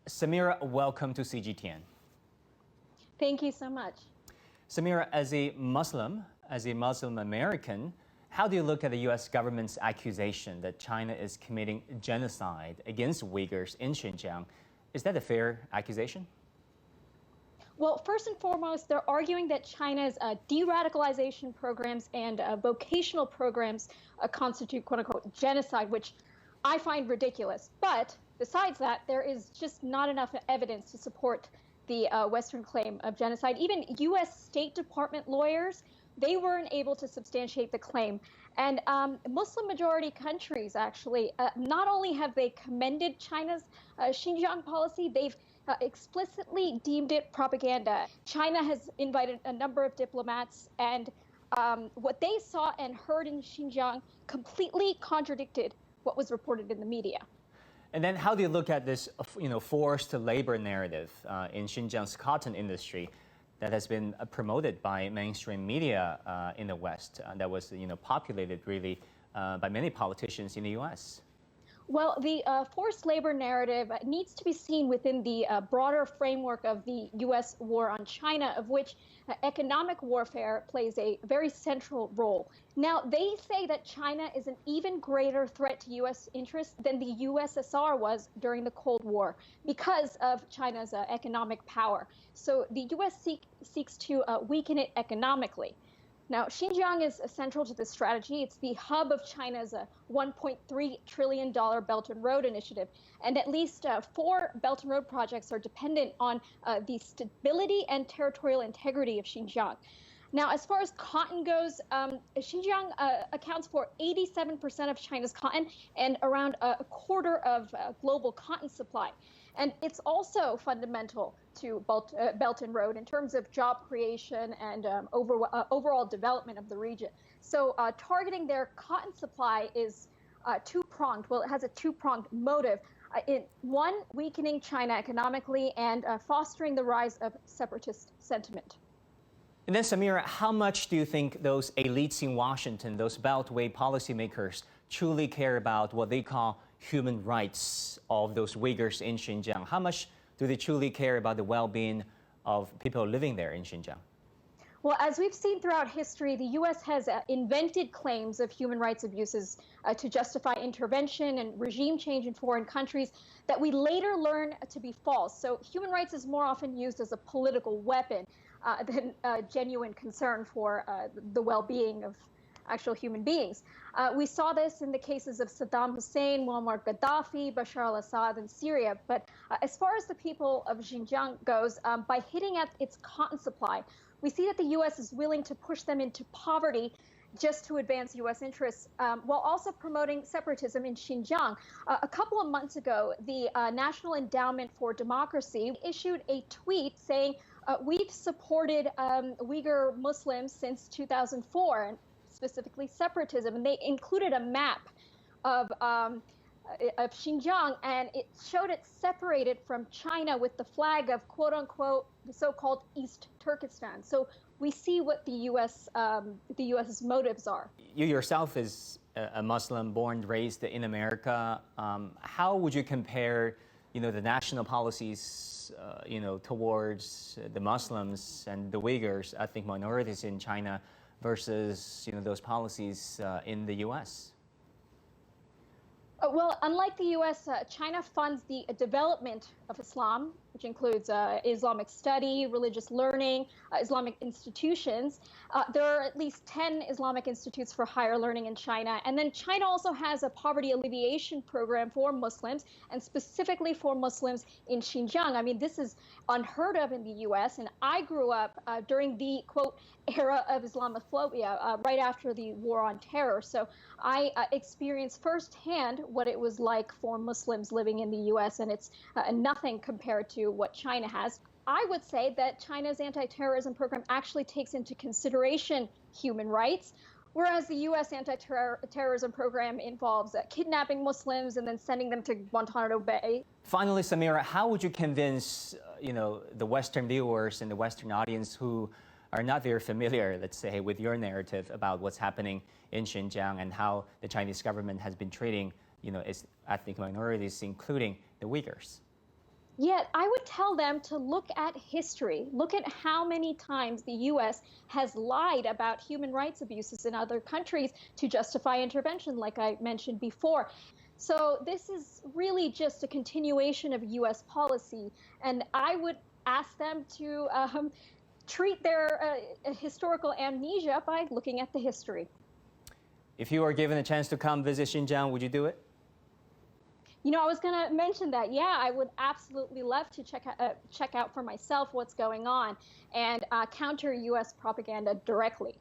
Sameera, welcome to CGTN. Thank you so much. Sameera, as a Muslim American, how do you look at the U.S. government's accusation that China is committing genocide against Uyghurs in Xinjiang? Is that a fair accusation? Well, first and foremost, they're arguing that China's de-radicalization programs and vocational programs constitute, quote unquote, genocide, which I find ridiculous. But besides that, there is just not enough evidence to support the Western claim of genocide. Even U.S. State Department lawyers, they weren't able to substantiate the claim. And Muslim majority countries, actually, not only have they commended China's Xinjiang policy, they've explicitly deemed it propaganda. China has invited a number of diplomats, and what they saw and heard in Xinjiang completely contradicted what was reported in the media. And then how do you look at this, forced labor narrative in Xinjiang's cotton industry that has been promoted by mainstream media in the West, that was, populated really by many politicians in the U.S.? Well, the forced labor narrative needs to be seen within the broader framework of the U.S. war on China, of which economic warfare plays a very central role. Now, they say that China is an even greater threat to U.S. interests than the USSR was during the Cold War because of China's economic power. So the U.S. seeks to weaken it economically. Now, Xinjiang is central to this strategy. It's the hub of China's $1.3 trillion Belt and Road Initiative, and at least 4 Belt and Road projects are dependent on the stability and territorial integrity of Xinjiang. Now, as far as cotton goes, Xinjiang accounts for 87% of China's cotton and around a quarter of global cotton supply. And it's also fundamental to Belt and Road in terms of job creation and overall development of the region. So targeting their cotton supply is two-pronged. Well, it has a two-pronged motive. One, weakening China economically and fostering the rise of separatist sentiment. And then, Sameera, how much do you think those elites in Washington, those Beltway policymakers, truly care about what they call human rights of those Uyghurs in Xinjiang? How much do they truly care about the well-being of people living there in Xinjiang? Well, as we've seen throughout history, the U.S. has invented claims of human rights abuses to justify intervention and regime change in foreign countries that we later learn to be false. So human rights is more often used as a political weapon than a genuine concern for the well-being of actual human beings. We saw this in the cases of Saddam Hussein, Muammar Gaddafi, Bashar al-Assad in Syria. But as far as the people of Xinjiang goes, by hitting at its cotton supply, we see that the U.S. is willing to push them into poverty just to advance U.S. interests, while also promoting separatism in Xinjiang. A couple of months ago, the National Endowment for Democracy issued a tweet saying, we've supported Uyghur Muslims since 2004, and specifically separatism, and they included a map of Xinjiang, and it showed it separated from China with the flag of, quote unquote, the so-called East Turkestan. So we see what the U.S.'s motives are. You yourself is a Muslim born and raised in America. How would you compare, the national policies, towards the Muslims and the Uyghurs, ethnic minorities in China, versus, those policies in the U.S.? Well, unlike the U.S., China funds the development of Islam, which includes Islamic study, religious learning, Islamic institutions. There are at least 10 Islamic institutes for higher learning in China. And then China also has a poverty alleviation program for Muslims, and specifically for Muslims in Xinjiang. I mean, this is unheard of in the U.S., and I grew up during the, quote, era of Islamophobia, right after the war on terror. So I experienced firsthand what it was like for Muslims living in the U.S., and it's nothing compared to what China has. I would say that China's anti-terrorism program actually takes into consideration human rights, whereas the U.S. anti-terrorism program involves kidnapping Muslims and then sending them to Guantanamo Bay. Finally, Sameera, how would you convince, the Western viewers and the Western audience who are not very familiar, let's say, with your narrative about what's happening in Xinjiang and how the Chinese government has been treating, its ethnic minorities, including the Uyghurs? Yet I would tell them to look at history. Look at how many times the U.S. has lied about human rights abuses in other countries to justify intervention, like I mentioned before. So this is really just a continuation of U.S. policy. And I would ask them to treat their historical amnesia by looking at the history. If you were given a chance to come visit Xinjiang, would you do it? You know, I was going to mention that. Yeah, I would absolutely love to check out for myself what's going on and counter U.S. propaganda directly.